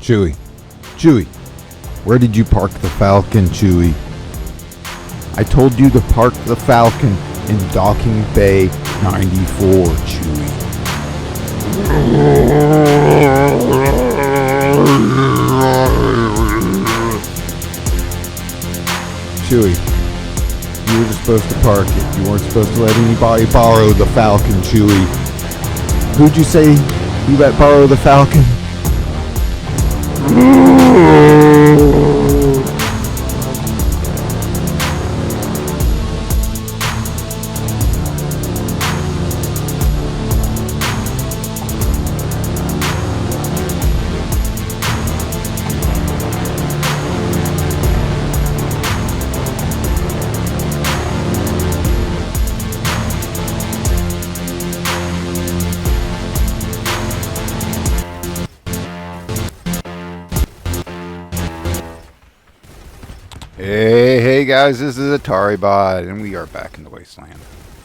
Chewie. Chewie. Where did you park the Falcon, Chewie? I told you to park the Falcon in Docking Bay 94, Chewie. Chewie, you were just supposed to park it. You weren't supposed to let anybody borrow the Falcon, Chewie. Who'd you say you let borrow the Falcon? Hey guys, this is AtariBot, and we are back in the Wasteland.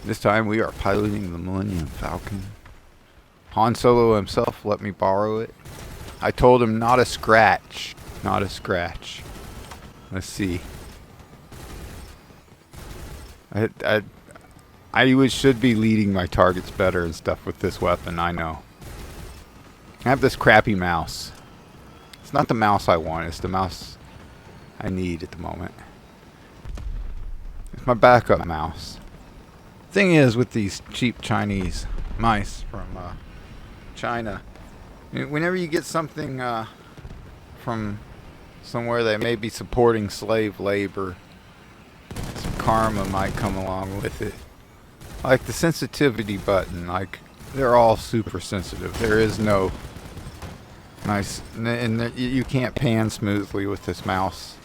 This time we are piloting the Millennium Falcon. Han Solo himself let me borrow it. I told him not a scratch. Not a scratch. Let's see. I should be leading my targets better and stuff with this weapon, I know. I have this crappy mouse. It's not the mouse I want, it's the mouse I need at the moment. It's my backup mouse. Thing is, with these cheap Chinese mice from China, whenever you get something from somewhere that may be supporting slave labor, some karma might come along with it. Like the sensitivity button, like they're all super sensitive. There is no nice, and you can't pan smoothly with this mouse.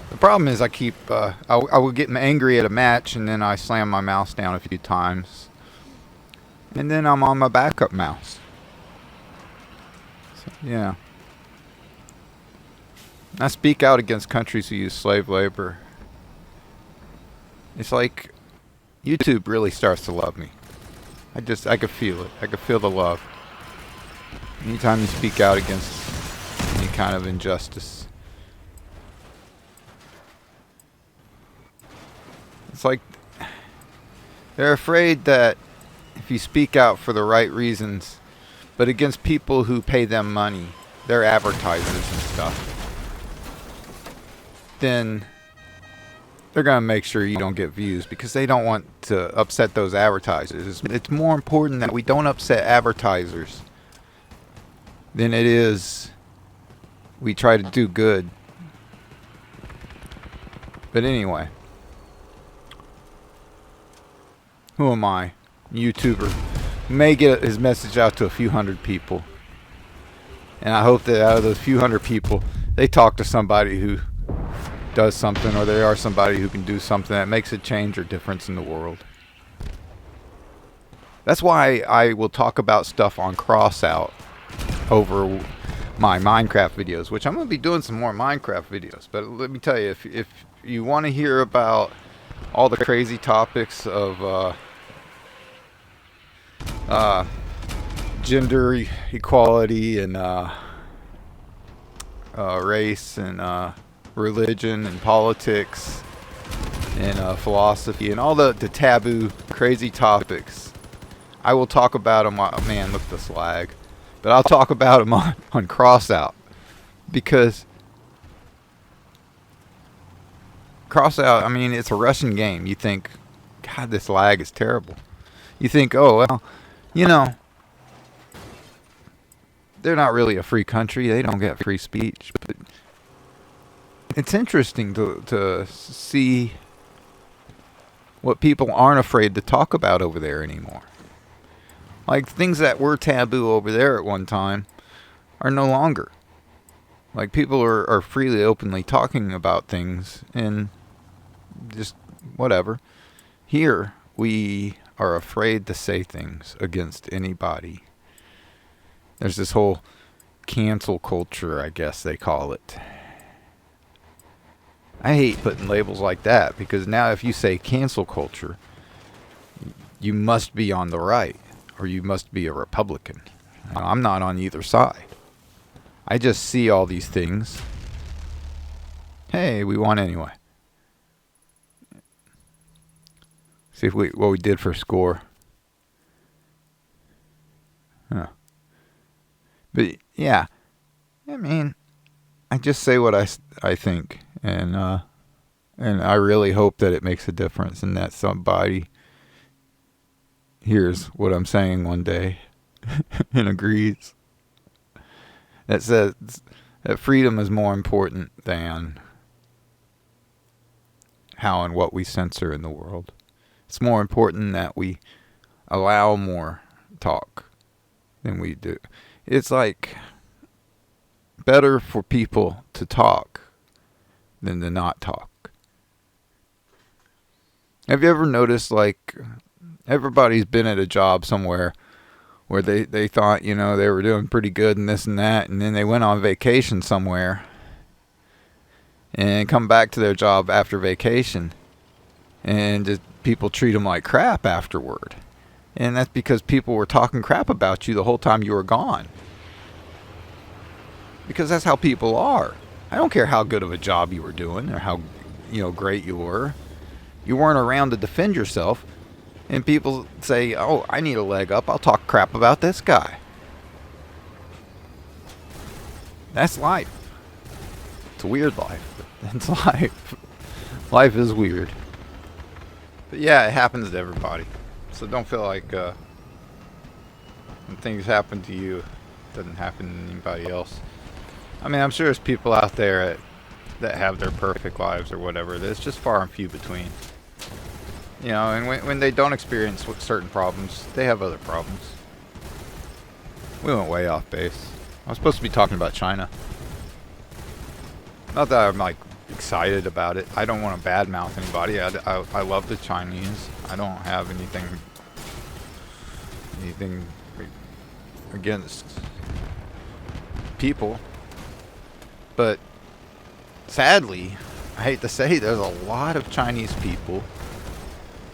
The problem is I keep, I will get angry at a match and then I slam my mouse down a few times. And then I'm on my backup mouse. So, yeah. I speak out against countries who use slave labor. It's like YouTube really starts to love me. I could feel it. I could feel the love. Anytime you speak out against any kind of injustice. It's like they're afraid that if you speak out for the right reasons, but against people who pay them money, they're advertisers and stuff, then they're going to make sure you don't get views because they don't want to upset those advertisers. It's more important that we don't upset advertisers than it is we try to do good. But anyway. Who am I? YouTuber. May get his message out to a few hundred people. And I hope that out of those few hundred people, they talk to somebody who does something, or they are somebody who can do something that makes a change or difference in the world. That's why I will talk about stuff on Crossout over my Minecraft videos, which I'm going to be doing some more Minecraft videos. But let me tell you, if you want to hear about all the crazy topics of gender equality and race and religion and politics and philosophy and all the taboo crazy topics, I will talk about them. Man, look at this lag. But I'll talk about them on Crossout, because Crossout, I mean, it's a Russian game. You think, God, this lag is terrible. You think, oh, well, you know, they're not really a free country. They don't get free speech. But it's interesting to see what people aren't afraid to talk about over there anymore. Like, things that were taboo over there at one time are no longer. Like, people are freely, openly talking about things and just whatever. Here, we are afraid to say things against anybody. There's this whole cancel culture, I guess they call it. I hate putting labels like that, because now if you say cancel culture, you must be on the right, or you must be a Republican. I'm not on either side. I just see all these things. Hey, we won anyway. See if what we did for score. Huh. But yeah, I mean, I just say what I think, and I really hope that it makes a difference and that somebody hears what I'm saying one day and agrees. That says that freedom is more important than how and what we censor in the world. It's more important that we allow more talk than we do. It's like better for people to talk than to not talk. Have you ever noticed, like, everybody's been at a job somewhere where they thought, you know, they were doing pretty good and this and that, and then they went on vacation somewhere and come back to their job after vacation, and just people treat them like crap afterward. And that's because people were talking crap about you the whole time you were gone. Because that's how people are. I don't care how good of a job you were doing or how, you know, great you were. You weren't around to defend yourself. And people say, oh, I need a leg up. I'll talk crap about this guy. That's life. It's a weird life. That's life. Life is weird. But yeah, it happens to everybody. So don't feel like when things happen to you, it doesn't happen to anybody else. I mean, I'm sure there's people out there that have their perfect lives or whatever. It's just far and few between. You know, and when they don't experience certain problems, they have other problems. We went way off base. I was supposed to be talking about China. Not that I'm like excited about it. I don't want to badmouth anybody. I love the Chinese. I don't have anything against people. But sadly, I hate to say, there's a lot of Chinese people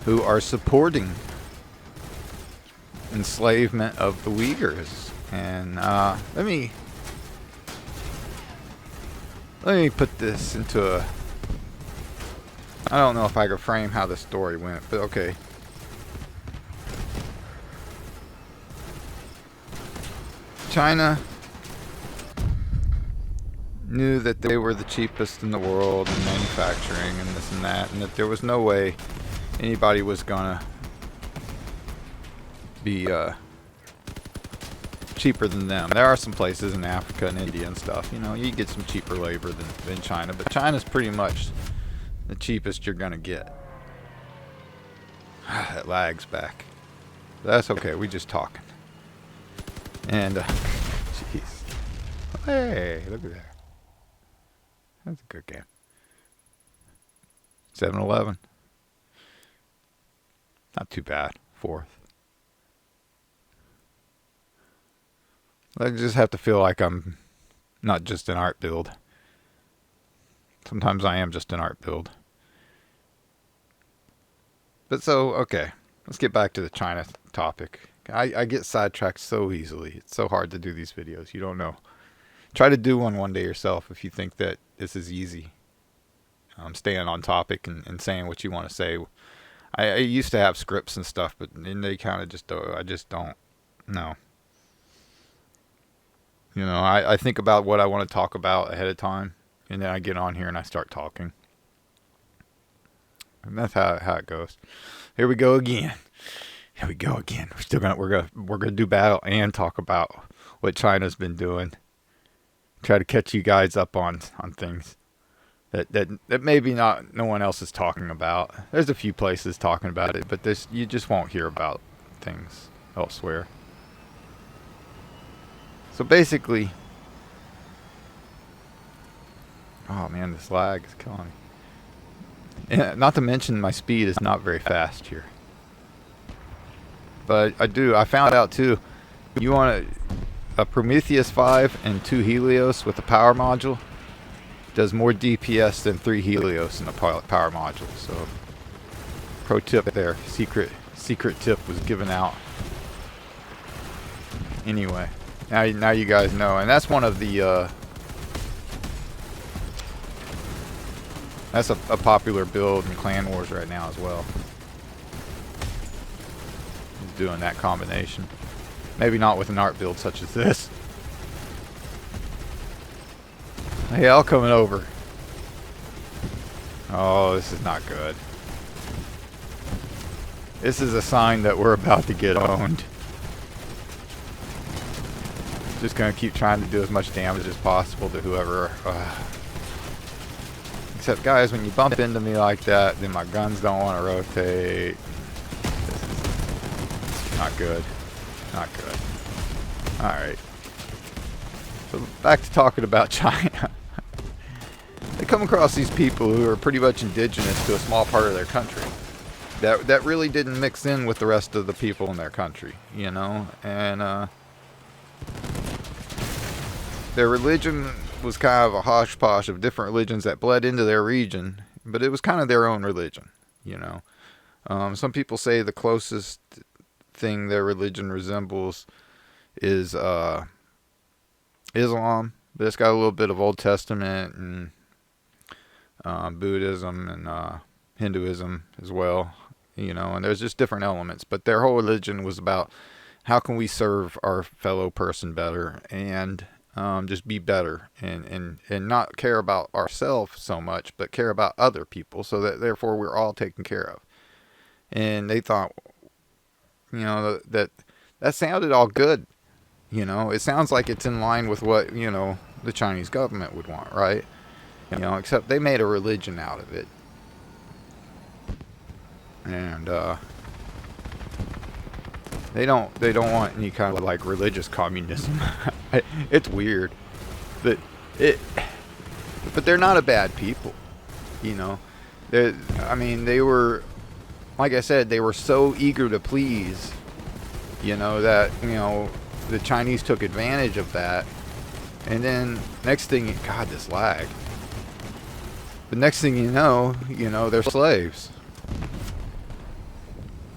who are supporting enslavement of the Uyghurs. And let me put this into a... I don't know if I could frame how the story went, but okay. China knew that they were the cheapest in the world in manufacturing and this and that, and that there was no way anybody was gonna be cheaper than them. There are some places in Africa and India and stuff, you know, you get some cheaper labor than China, but China's pretty much the cheapest you're gonna get. That lags back. That's okay, we just talking. And jeez. Hey, look at that. That's a good game. 7-11. Not too bad. Fourth. I just have to feel like I'm not just an art build. Sometimes I am just an art build. But so, okay. Let's get back to the China topic. I get sidetracked so easily. It's so hard to do these videos. You don't know. Try to do one day yourself if you think that this is easy. Staying on topic and saying what you want to say. I used to have scripts and stuff, but then they kind of just, I just don't know. You know, I think about what I want to talk about ahead of time, and then I get on here and I start talking. And that's how it goes. Here we go again. Here we go again. We're gonna do battle and talk about what China's been doing. Try to catch you guys up on things that maybe no one else is talking about. There's a few places talking about it, but you just won't hear about things elsewhere. So basically, oh man, this lag is killing me. And not to mention my speed is not very fast here. But I found out too, you want a Prometheus 5 and 2 Helios with a power module does more DPS than 3 Helios in a power module. So pro tip there, secret tip was given out. Anyway, Now you guys know, and that's one of the that's a popular build in Clan Wars right now as well. He's doing that combination. Maybe not with an art build such as this. Hey, all coming over. Oh, this is not good. This is a sign that we're about to get owned. Just gonna keep trying to do as much damage as possible to whoever. Except, guys, when you bump into me like that, then my guns don't want to rotate. This is not good. Not good. Alright. So, back to talking about China. They come across these people who are pretty much indigenous to a small part of their country. That really didn't mix in with the rest of the people in their country, you know? And, their religion was kind of a hodgepodge of different religions that bled into their region, but it was kind of their own religion, you know. Some people say the closest thing their religion resembles is Islam, but it's got a little bit of Old Testament and Buddhism and Hinduism as well, you know, and there's just different elements, but their whole religion was about how can we serve our fellow person better and just be better and not care about ourselves so much, but care about other people so that therefore we're all taken care of. And they thought, you know, that sounded all good. You know, it sounds like it's in line with what, you know, the Chinese government would want, right? You know, except they made a religion out of it. And they don't want any kind of like religious communism. It's weird. But they're not a bad people. You know. I mean, they were, like I said, they were so eager to please, you know, that, you know, the Chinese took advantage of that. And then next thing, God, this lag. The next thing you know, they're slaves.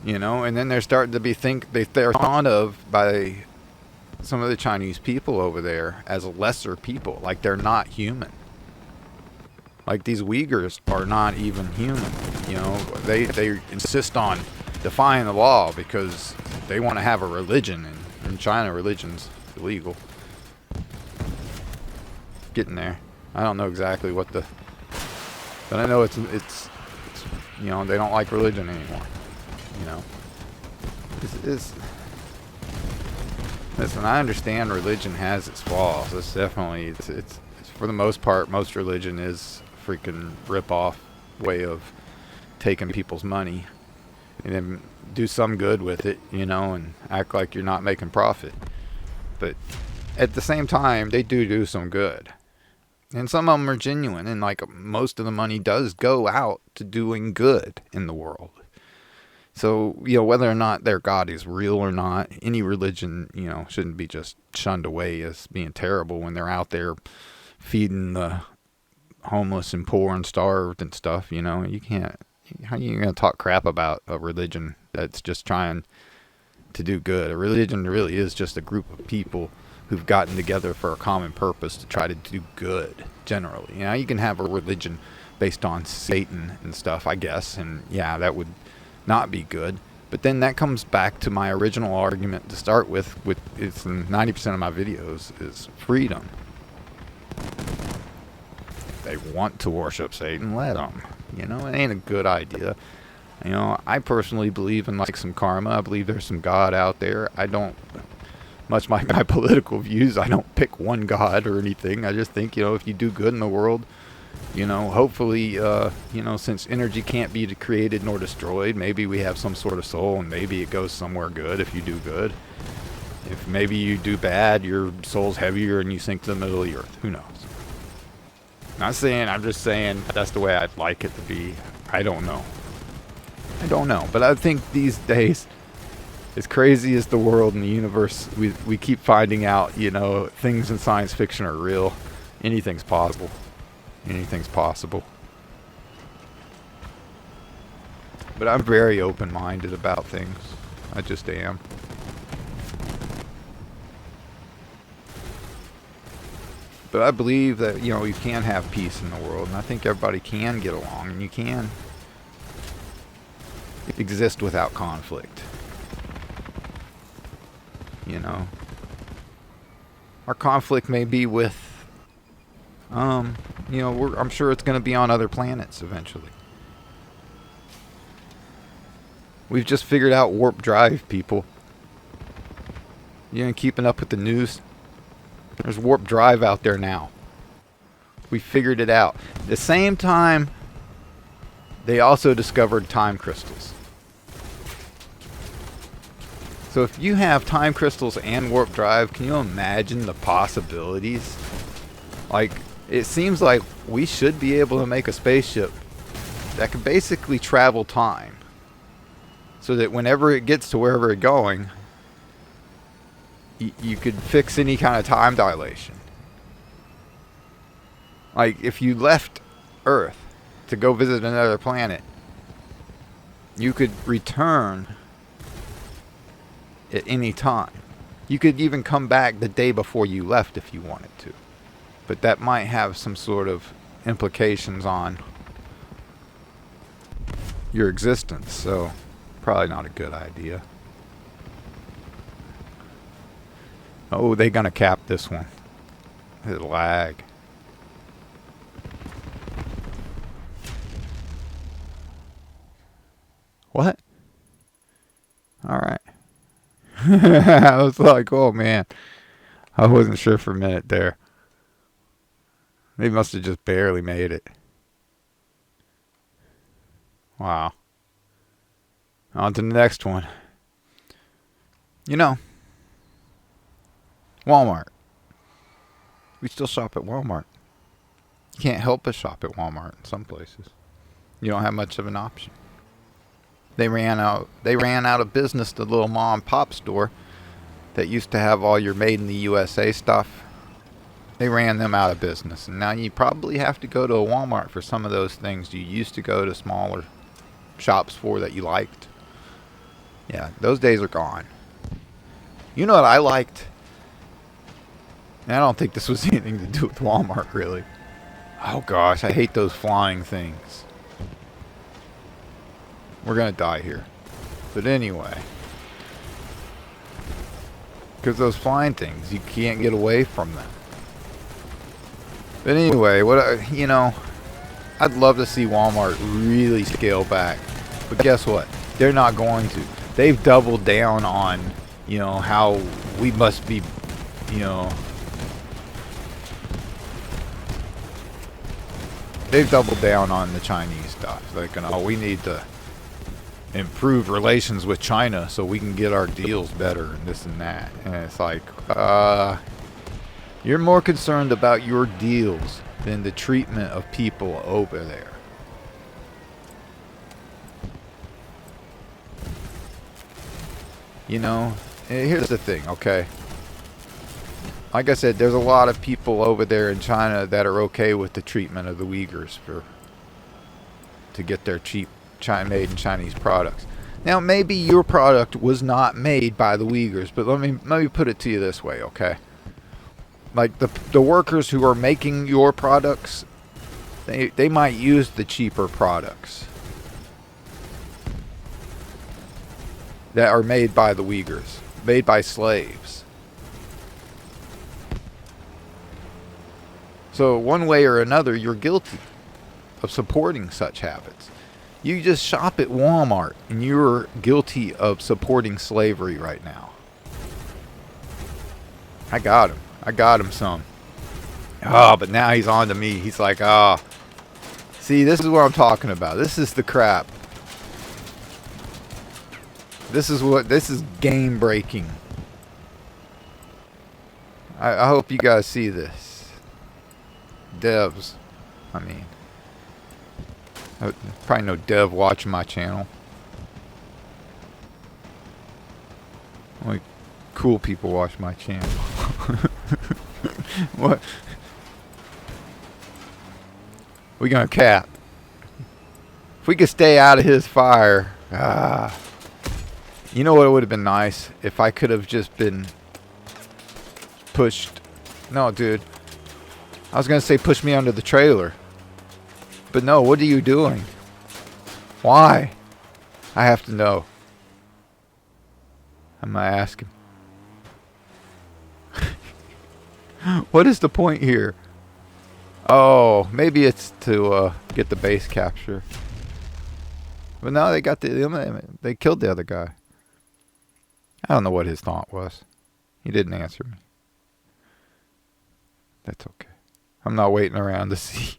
You know, and then they're starting to be they're thought of by some of the Chinese people over there as lesser people, like they're not human. Like these Uyghurs are not even human. You know, they insist on defying the law because they want to have a religion, and in China, religion's illegal. Getting there. I don't know exactly what but I know it's you know, they don't like religion anymore. You know, listen, I understand religion has its flaws. It's definitely, it's for the most part, most religion is a freaking rip-off way of taking people's money and then do some good with it, you know, and act like you're not making profit. But at the same time, they do some good. And some of them are genuine, and like most of the money does go out to doing good in the world. So, you know, whether or not their God is real or not, any religion, you know, shouldn't be just shunned away as being terrible when they're out there feeding the homeless and poor and starved and stuff, you know. You can't, how are you going to talk crap about a religion that's just trying to do good? A religion really is just a group of people who've gotten together for a common purpose to try to do good, generally. You know, you can have a religion based on Satan and stuff, I guess, and yeah, that would not be good. But then that comes back to my original argument to start with it's in 90% of my videos, is freedom. If they want to worship Satan, let them. You know, it ain't a good idea. You know, I personally believe in like some karma. I believe there's some God out there. I don't, much like my political views, I don't pick one God or anything. I just think, you know, if you do good in the world, you know, hopefully, you know, since energy can't be created nor destroyed, maybe we have some sort of soul, and maybe it goes somewhere good if you do good. If maybe you do bad, your soul's heavier and you sink to the middle of the earth. Who knows? Not saying, I'm just saying that's the way I'd like it to be. I don't know. But I think these days, as crazy as the world and the universe, we keep finding out, you know, things in science fiction are real. Anything's possible. Anything's possible. But I'm very open-minded about things. I just am. But I believe that, you know, you can have peace in the world, and I think everybody can get along, and you can exist without conflict. You know, our conflict may be with, you know, I'm sure it's going to be on other planets eventually. We've just figured out warp drive, people. You know, keeping up with the news. There's warp drive out there now. We figured it out. At the same time, they also discovered time crystals. So if you have time crystals and warp drive, can you imagine the possibilities? Like, it seems like we should be able to make a spaceship that can basically travel time. So that whenever it gets to wherever it's going, you could fix any kind of time dilation. Like, if you left Earth to go visit another planet, you could return at any time. You could even come back the day before you left if you wanted to. But that might have some sort of implications on your existence, so probably not a good idea. Oh, they're gonna cap this one. It'll lag. What? Alright. I was like, oh man. I wasn't sure for a minute there. They must have just barely made it. Wow. On to the next one. You know, Walmart. We still shop at Walmart. You can't help but shop at Walmart in some places. You don't have much of an option. They ran out of business, the little mom and pop store that used to have all your made in the USA stuff. They ran them out of business, and now you probably have to go to a Walmart for some of those things you used to go to smaller shops for that you liked. Yeah, those days are gone. You know what I liked? And I don't think this was anything to do with Walmart, really. Oh gosh, I hate those flying things. We're gonna die here. But anyway. Because those flying things, you can't get away from them. But anyway, you know, I'd love to see Walmart really scale back. But guess what? They're not going to. They've doubled down on, you know, how we must be, you know, they've doubled down on the Chinese stuff. Like, you know, we need to improve relations with China so we can get our deals better and this and that. And it's like, you're more concerned about your deals than the treatment of people over there. You know, here's the thing, okay? Like I said, there's a lot of people over there in China that are okay with the treatment of the Uyghurs to get their cheap made in Chinese products. Now, maybe your product was not made by the Uyghurs, but let me put it to you this way, okay? Like the workers who are making your products, they might use the cheaper products that are made by the Uyghurs, made by slaves. So one way or another, you're guilty of supporting such habits. You just shop at Walmart and you're guilty of supporting slavery right now. I got him. I got him some. Oh, but now he's on to me. He's like, ah. Oh. See, this is what I'm talking about. This is the crap. This is game breaking. I hope you guys see this. Devs. I mean, probably no dev watching my channel. Only cool people watch my channel. What? We gonna cap. If we could stay out of his fire. You know what would have been nice? If I could have just been pushed. No, dude. I was going to say push me under the trailer. But no, what are you doing? Why? I have to know. I might ask him. What is the point here? Oh, maybe it's to get the base capture. But no, they got they killed the other guy. I don't know what his thought was. He didn't answer me. That's okay. I'm not waiting around to see.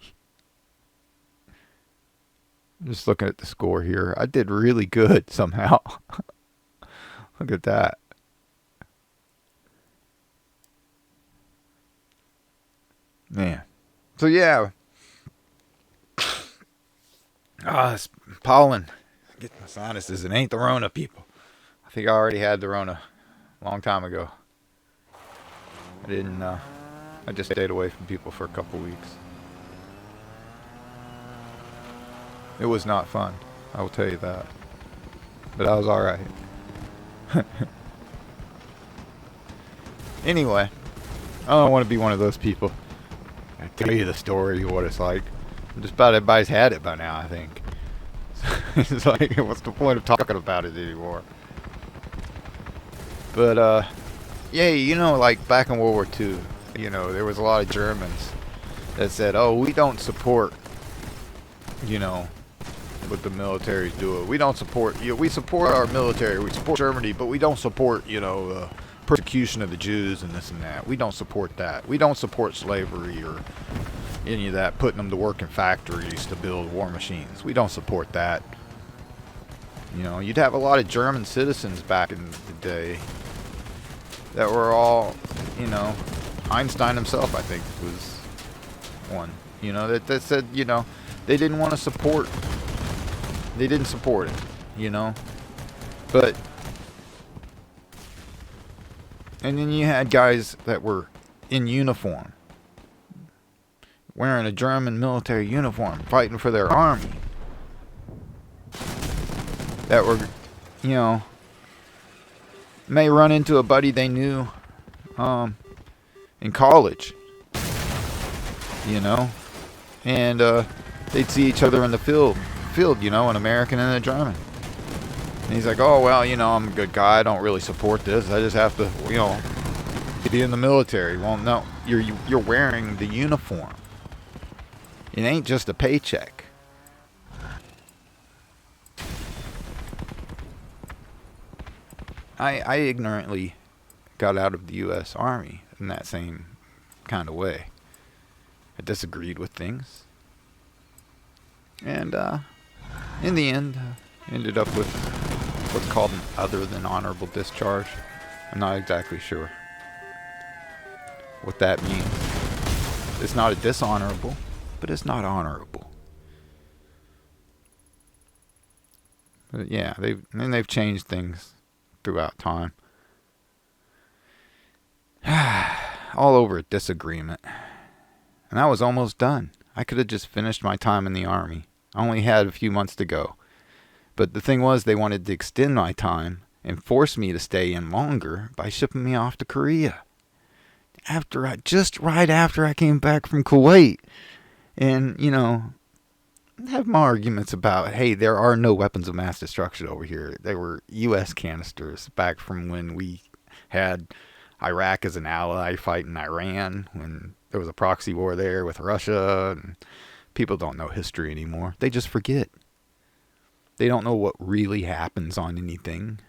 I'm just looking at the score here. I did really good somehow. Look at that. Man. So yeah. It's pollen. Get my sinuses. It ain't the Rona, people. I think I already had the Rona a long time ago. I didn't, I just stayed away from people for a couple weeks. It was not fun. I will tell you that. But I was alright. Anyway. I don't want to be one of those people. I tell you the story of what it's like. Just about everybody's had it by now, I think. It's like, what's the point of talking about it anymore? But, yeah, you know, like back in World War II, you know, there was a lot of Germans that said, oh, we don't support, you know, what the military's doing. We don't support, you know, we support our military, we support Germany, but we don't support, you know, persecution of the Jews and this and that. We don't support that. We don't support slavery or any of that, putting them to work in factories to build war machines. We don't support that. You know, you'd have a lot of German citizens back in the day that were all, you know, Einstein himself, I think, was one. You know, that said, you know, they didn't want to support, they didn't support it, you know. But, and then you had guys that were in uniform, wearing a German military uniform, fighting for their army, that were, you know, may run into a buddy they knew in college, you know, and they'd see each other in the field, you know, an American and a German. And he's like, oh, well, you know, I'm a good guy. I don't really support this. I just have to, you know, be in the military. Well, no, you're wearing the uniform. It ain't just a paycheck. I ignorantly got out of the U.S. Army in that same kind of way. I disagreed with things. And in the end, ended up with what's called an other than honorable discharge. I'm not exactly sure what that means. It's not a dishonorable, but it's not honorable. But yeah, they've changed things throughout time. All over a disagreement. And I was almost done. I could have just finished my time in the Army. I only had a few months to go. But the thing was, they wanted to extend my time and force me to stay in longer by shipping me off to Korea. Just right after I came back from Kuwait. And, you know, I have my arguments about, hey, there are no weapons of mass destruction over here. They were U.S. canisters back from when we had Iraq as an ally fighting Iran, when there was a proxy war there with Russia. And people don't know history anymore. They just forget. They don't know what really happens on anything.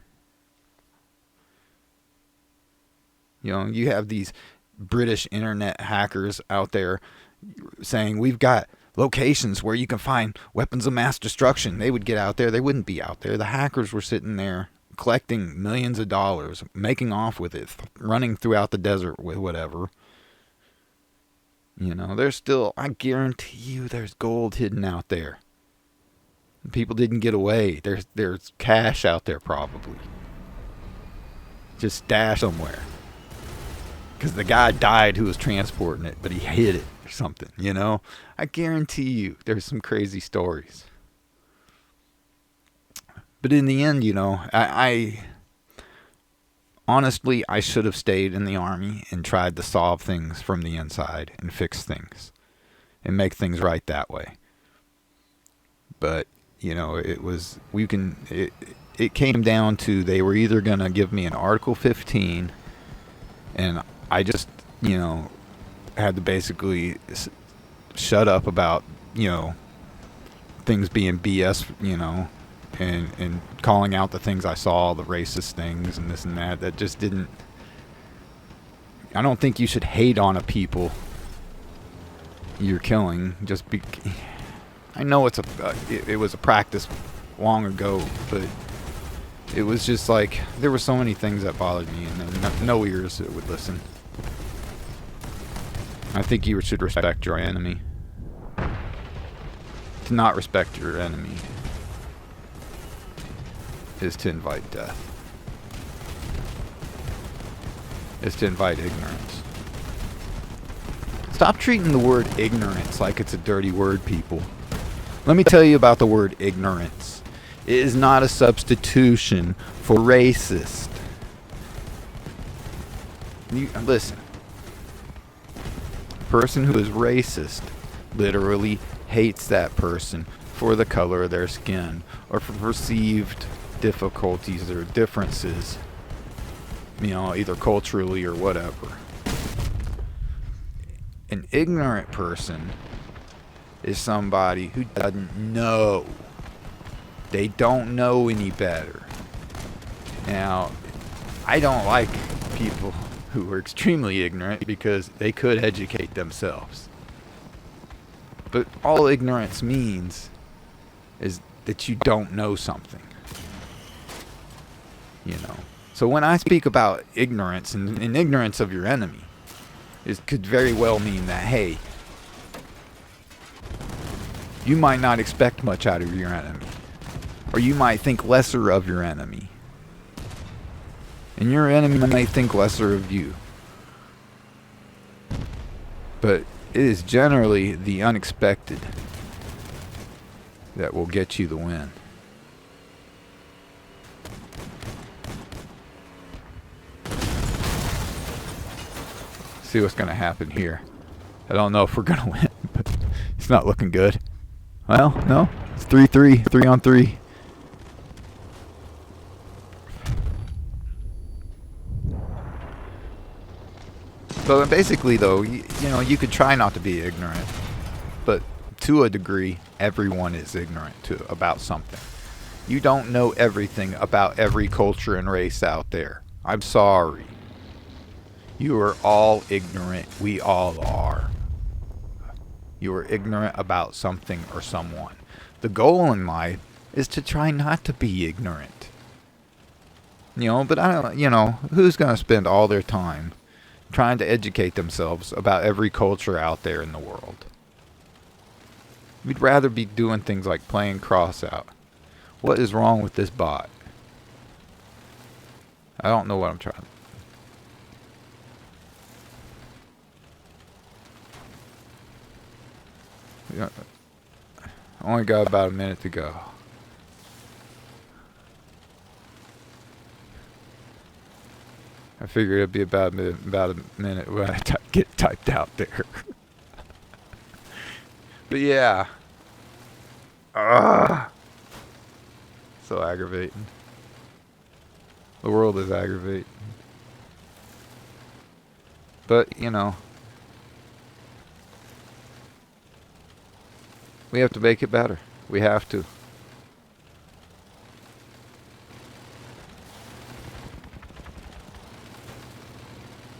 You know, you have these British internet hackers out there saying we've got locations where you can find weapons of mass destruction. They would get out there. They wouldn't be out there. The hackers were sitting there collecting millions of dollars, making off with it, running throughout the desert with whatever. You know, there's still, I guarantee you, there's gold hidden out there. People didn't get away. There's cash out there probably. Just stashed somewhere. Because the guy died who was transporting it, but he hid it or something, you know? I guarantee you there's some crazy stories. But in the end, you know, I Honestly, I should have stayed in the Army and tried to solve things from the inside and fix things and make things right that way. But, you know, it came down to they were either going to give me an Article 15, and I just, you know, had to basically shut up about, you know, things being BS, you know, and calling out the things I saw, the racist things and this and that just didn't. I don't think you should hate on a people you're killing just be. I know it was a practice long ago, but it was just like there were so many things that bothered me, and no ears that would listen. I think you should respect your enemy. To not respect your enemy is to invite death. Is to invite ignorance. Stop treating the word ignorance like it's a dirty word, people. Let me tell you about the word ignorance. It is not a substitution for racist. Listen. A person who is racist literally hates that person for the color of their skin or for perceived difficulties or differences, you know, either culturally or whatever. An ignorant person is somebody who doesn't know. They don't know any better. Now, I don't like people who are extremely ignorant because they could educate themselves. But all ignorance means is that you don't know something. You know. So when I speak about ignorance and ignorance of your enemy, it could very well mean that, hey, you might not expect much out of your enemy. Or you might think lesser of your enemy. And your enemy may think lesser of you. But it is generally the unexpected that will get you the win. See what's going to happen here. I don't know if we're going to win, but it's not looking good. Well, no. It's 3-3. 3-on-3. So basically, though, you know, you could try not to be ignorant, but to a degree, everyone is ignorant about something. You don't know everything about every culture and race out there. I'm sorry. You are all ignorant. We all are. You are ignorant about something or someone. The goal in life is to try not to be ignorant. You know, but I don't, you know, who's going to spend all their time trying to educate themselves about every culture out there in the world? We'd rather be doing things like playing Crossout. What is wrong with this bot? I don't know what I'm trying. Only got about a minute to go. I figured it'd be about a minute when I get typed out there. But yeah. So aggravating. The world is aggravating. But, you know, we have to make it better. We have to.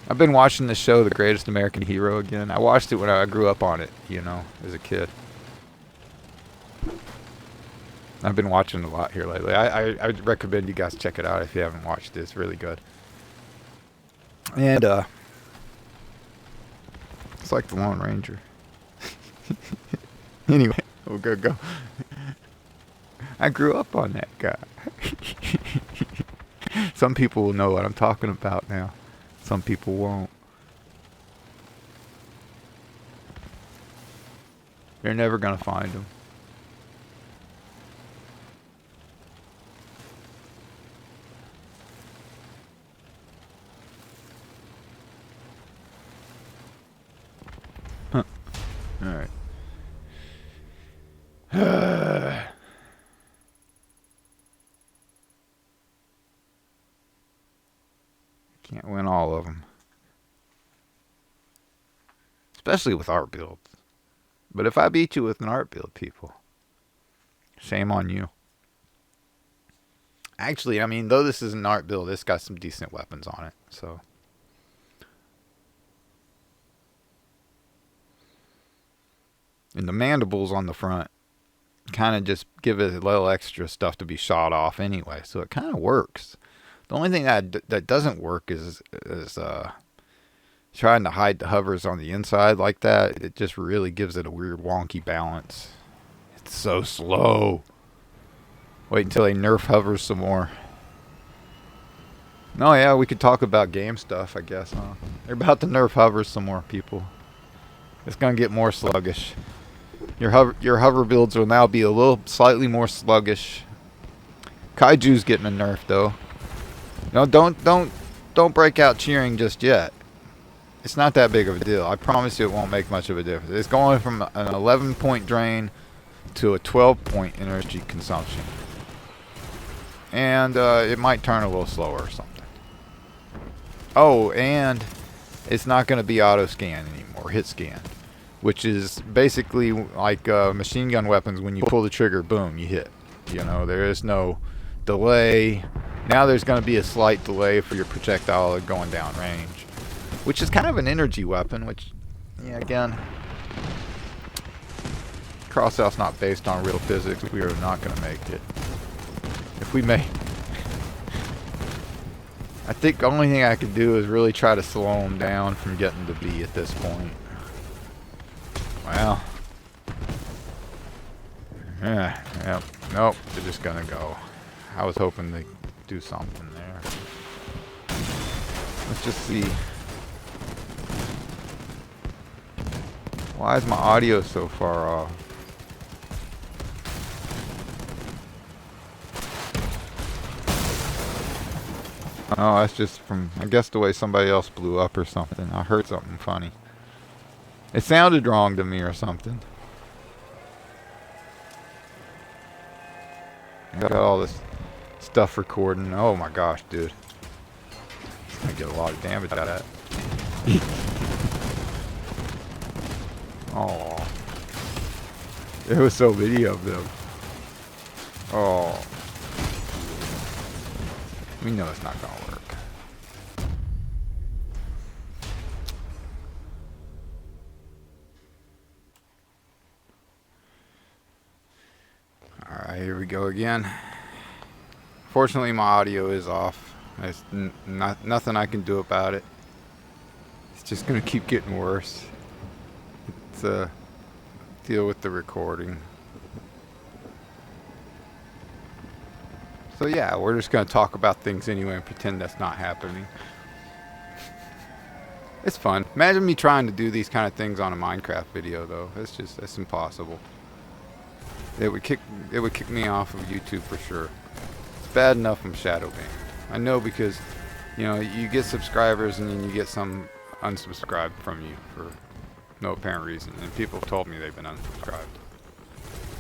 I've been watching the show, The Greatest American Hero, again. I watched it when I grew up on it, you know, as a kid. I've been watching a lot here lately. I recommend you guys check it out if you haven't watched it. It's really good. And, it's like the Lone Ranger. Anyway, we'll go. I grew up on that guy. Some people will know what I'm talking about now. Some people won't. You're never going to find him. Alright. Can't win all of them. Especially with art builds. But if I beat you with an art build, people, shame on you. Actually, I mean, though this is an art build, it's got some decent weapons on it, so. And the mandibles on the front kind of just give it a little extra stuff to be shot off anyway, so it kind of works. The only thing that doesn't work is trying to hide the hovers on the inside like that. It just really gives it a weird wonky balance. It's so slow. Wait until they nerf hovers some more. Oh yeah, we could talk about game stuff, I guess, huh? They're about to nerf hovers some more, people. It's gonna get more sluggish. Your hover builds will now be a little slightly more sluggish. Kaiju's getting a nerf though. No, don't break out cheering just yet. It's not that big of a deal. I promise you it won't make much of a difference. It's going from an 11-point drain to a 12-point energy consumption. And it might turn a little slower or something. Oh, and it's not going to be auto scan anymore, hit scan. Which is basically like machine gun weapons. When you pull the trigger, boom, you hit. You know, there is no delay. Now there's going to be a slight delay for your projectile going down range. Which is kind of an energy weapon, which, yeah, again, Crossout's not based on real physics. We are not going to make it. If we may, I think the only thing I could do is really try to slow them down from getting to B at this point. Well, yeah, nope, they're just gonna go. I was hoping they'd do something there. Let's just see. Why is my audio so far off? Oh, that's just from, I guess, the way somebody else blew up or something. I heard something funny. It sounded wrong to me or something. I got all this stuff recording. Oh my gosh, dude. I get a lot of damage out of that. Oh. There was so many of them. Oh. We know it's not gonna work. Alright, here we go again. Fortunately, my audio is off. There's nothing I can do about it. It's just gonna keep getting worse. It's deal with the recording. So yeah, we're just gonna talk about things anyway and pretend that's not happening. It's fun. Imagine me trying to do these kind of things on a Minecraft video though. That's impossible. It would kick me off of YouTube for sure. It's bad enough I'm shadow banned. I know, because you know, you get subscribers and then you get some unsubscribed from you for no apparent reason, and people have told me they've been unsubscribed.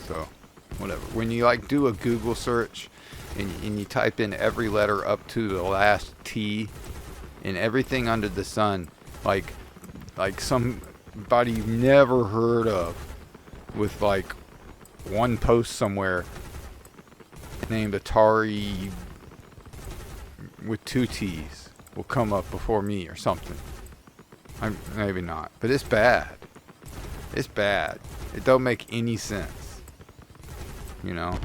So whatever. When you like do a Google search and you type in every letter up to the last T and everything under the sun, like somebody you've never heard of, with like one post somewhere named Atari with 2 T's will come up before me or something. Maybe not, but it's bad. It's bad. It don't make any sense. You know,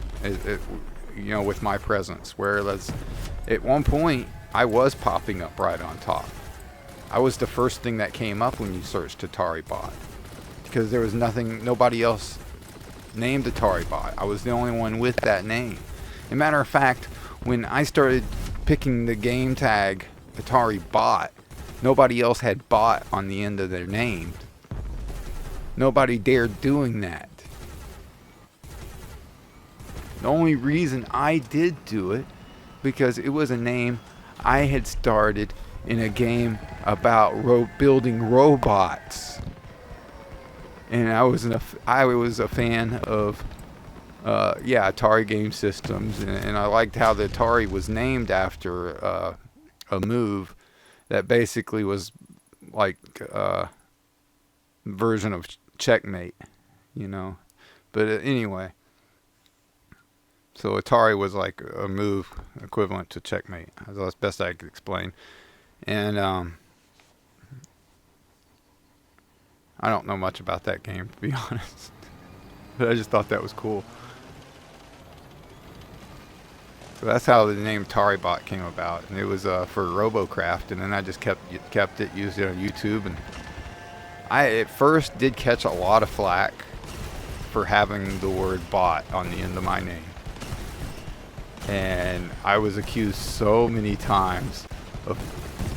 you know, with my presence, where at one point I was popping up right on top. I was the first thing that came up when you searched Atari bot, because there was nobody else named Atari bot. I was the only one with that name. As a matter of fact, when I started picking the game tag Atari bot, nobody else had bot on the end of their name. Nobody dared doing that. The only reason I did do it, because it was a name I had started in a game about building robots. And I was a fan of yeah, Atari game systems, and I liked how the Atari was named after a move that basically was like version of checkmate, you know. But anyway, so Atari was like a move equivalent to checkmate. That's best I could explain. And I don't know much about that game, to be honest. But I just thought that was cool. So that's how the name TariBot came about, and it was for RoboCraft, and then I just kept it, used it on YouTube, and I at first did catch a lot of flack for having the word bot on the end of my name, and I was accused so many times of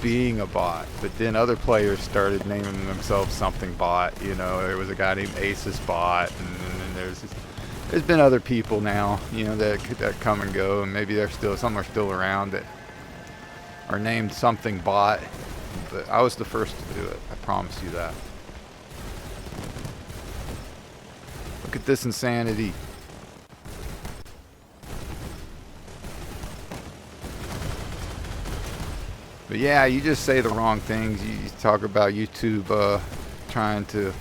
being a bot, but then other players started naming themselves something bot. You know, there was a guy named Asus Bot, and then there's been other people now, you know, that come and go, and maybe some are still around that are named something bot, but I was the first to do it. I promise you that. Look at this insanity. But yeah, you just say the wrong things. You talk about YouTube trying to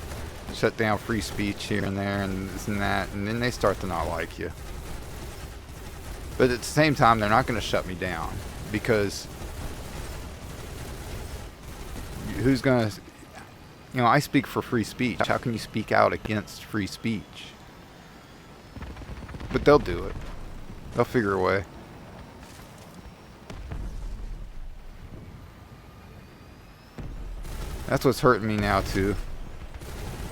shut down free speech here and there and this and that, and then they start to not like you. But at the same time, they're not going to shut me down, because who's going to, you know, I speak for free speech. How can you speak out against free speech? But they'll do it. They'll figure a way. That's what's hurting me now too.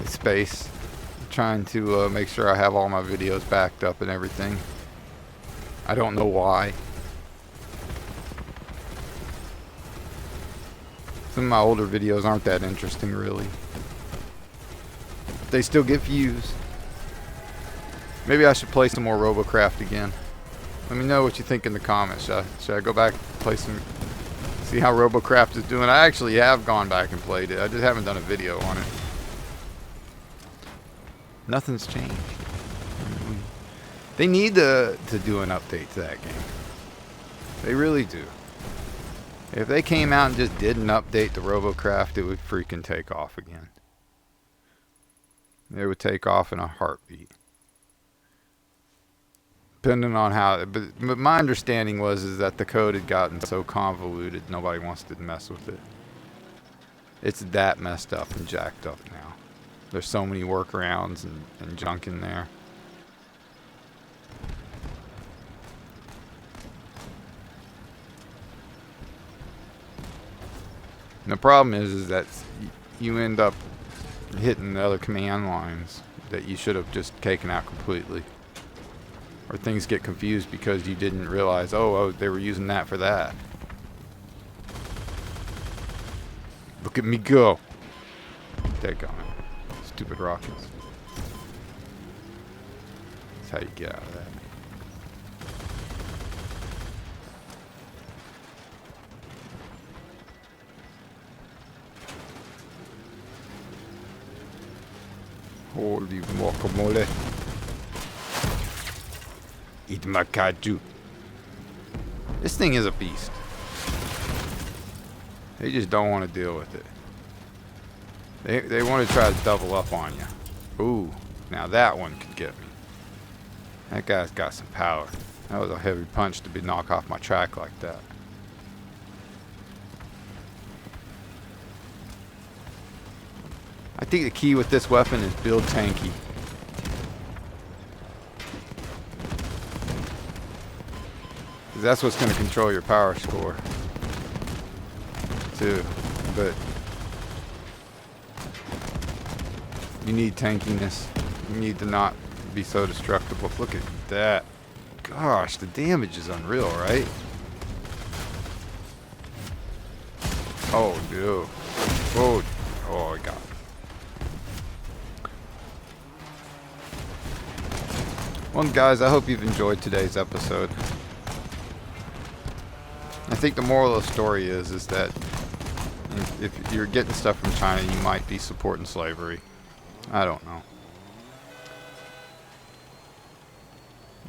It's space. I'm trying to make sure I have all my videos backed up and everything. I don't know why. Some of my older videos aren't that interesting really. But they still get views. Maybe I should play some more RoboCraft again. Let me know what you think in the comments. Should I go back and play some... See how RoboCraft is doing? I actually have gone back and played it. I just haven't done a video on it. Nothing's changed. They need to do an update to that game. They really do. If they came out and just didn't update the RoboCraft, it would freaking take off again. It would take off in a heartbeat. Depending on how, but my understanding is that the code had gotten so convoluted, nobody wants to mess with it. It's that messed up and jacked up now. There's so many workarounds and junk in there. And the problem is that you end up hitting the other command lines that you should have just taken out completely. Or things get confused because you didn't realize, oh, they were using that for that. Look at me go. Take on it. Stupid rockets. That's how you get out of that. Holy guacamole. Eat my kaiju. This thing is a beast. They just don't want to deal with it. They want to try to double up on you. Ooh, now that one could get me. That guy's got some power. That was a heavy punch to be knock off my track like that. I think the key with this weapon is build tanky. That's what's going to control your power score too, but you need tankiness. You need to not be so destructible. Look at that. Gosh, the damage is unreal, right? Oh, dude. Oh, I got it. Well, guys, I hope you've enjoyed today's episode. I think the moral of the story is that if you're getting stuff from China, you might be supporting slavery. I don't know.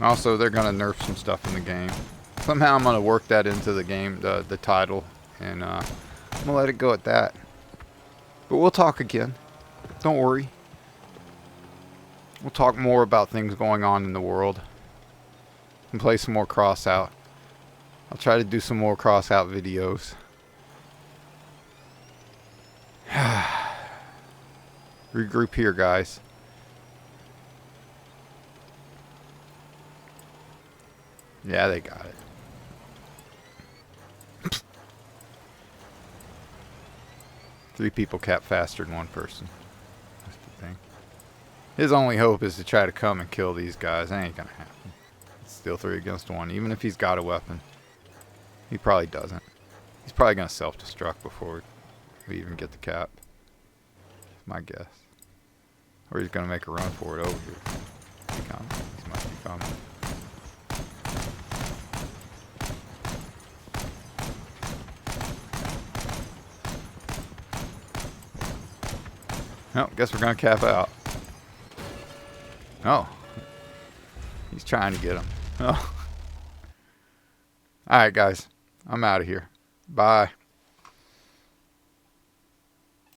Also, they're gonna nerf some stuff in the game. Somehow I'm gonna work that into the game, the title, and I'm gonna let it go at that. But we'll talk again. Don't worry. We'll talk more about things going on in the world. And play some more Crossout. I'll try to do some more Crossout videos. Regroup here, guys. Yeah, they got it. 3 people cap faster than 1 person. That's the thing. His only hope is to try to come and kill these guys. That ain't gonna happen. It's still 3 against 1, even if he's got a weapon. He probably doesn't. He's probably gonna self-destruct before we even get the cap. My guess. Or he's gonna make a run for it over here. He must be coming. Oh, guess we're gonna cap out. Oh. He's trying to get him. Oh. Alright, guys. I'm out of here. Bye.